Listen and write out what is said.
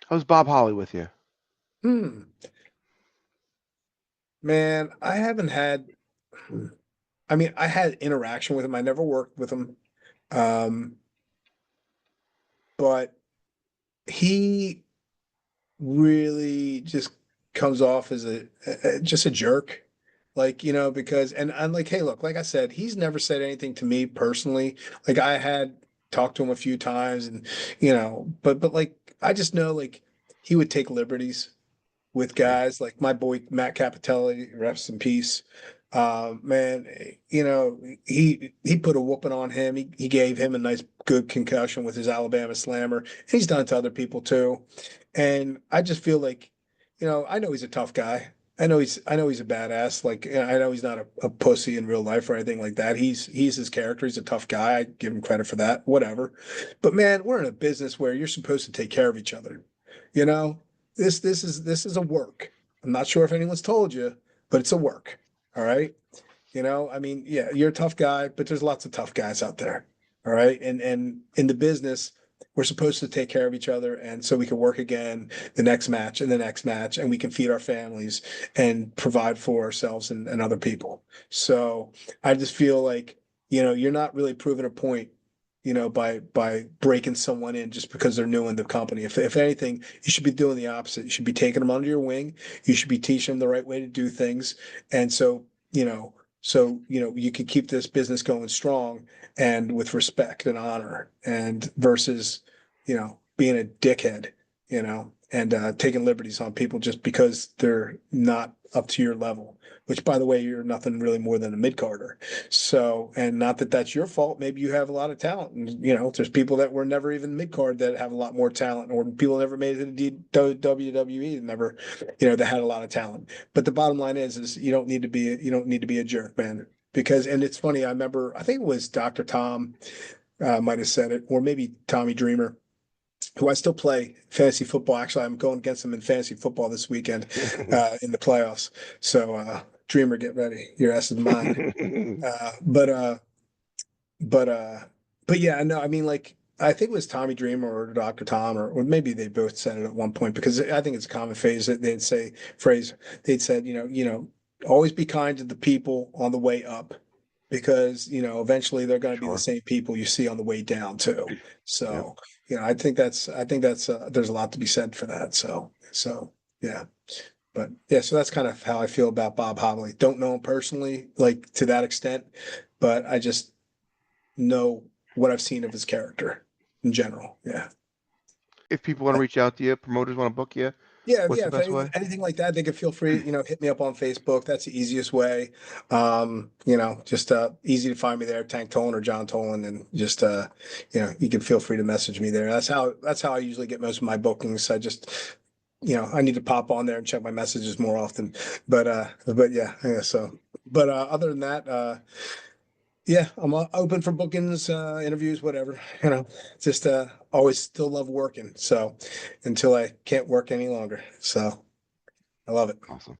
How's Bob Holly with you? Hmm. Man, I haven't had, I mean, I had interaction with him. I never worked with him. Um, but he really just comes off as just a jerk. Like, because and I'm like, hey, look, like I said, he's never said anything to me personally. Like I had talked to him a few times and but like I just know like he would take liberties with Yeah, guys like my boy Matt Capitelli, rest in peace. Man, he put a whooping on him. He gave him a nice good concussion with his Alabama slammer. He's done it to other people too. And I just feel like, I know he's a tough guy. I know he's a badass. Like I know he's not a pussy in real life or anything like that. He's his character. He's a tough guy. I give him credit for that. Whatever. But man, we're in a business where you're supposed to take care of each other. You know, this is a work. I'm not sure if anyone's told you, but it's a work. All right. I mean, yeah, you're a tough guy, but there's lots of tough guys out there. All right. And in the business, we're supposed to take care of each other. And so we can work again the next match and the next match, and we can feed our families and provide for ourselves and other people. So I just feel like, you're not really proving a point, by breaking someone in just because they're new in the company. If anything, you should be doing the opposite. You should be taking them under your wing. You should be teaching them the right way to do things. And so you can keep this business going strong and with respect and honor and versus being a dickhead, and taking liberties on people just because they're not up to your level, which by the way, you're nothing really more than a mid-carder. So, and not that that's your fault. Maybe you have a lot of talent, and there's people that were never even mid-card that have a lot more talent, or people never made it to WWE and never, that had a lot of talent. But the bottom line is you don't need to be a jerk, man. Because and it's funny, I remember I think it was Dr. Tom might have said it, or maybe Tommy Dreamer, who I still play fantasy football. Actually, I'm going against him in fantasy football this weekend in the playoffs. So Dreamer, get ready. Your ass is mine. Uh, but uh, but uh, but yeah, no, I mean like I think it was Tommy Dreamer or Dr. Tom, or maybe they both said it at one point because I think it's a common phrase that they'd said, always be kind to the people on the way up because eventually they're going to be the sure. same people you see on the way down too. Yeah. So I think that's there's a lot to be said for that. So yeah. But yeah, so that's kind of how I feel about Bob Hobley. Don't know him personally, like to that extent, but I just know what I've seen of his character in general. Yeah. If people want to reach out to you, promoters want to book you, Yeah, what's yeah. the If best way? anything like that, they could feel free, hit me up on Facebook. That's the easiest way. Just easy to find me there, Tank Toland or John Toland, and just you can feel free to message me there. That's how I usually get most of my bookings. I just I need to pop on there and check my messages more often. But yeah. So, but other than that, yeah, I'm open for bookings, interviews, whatever. Just always still love working. So until I can't work any longer. So I love it. Awesome.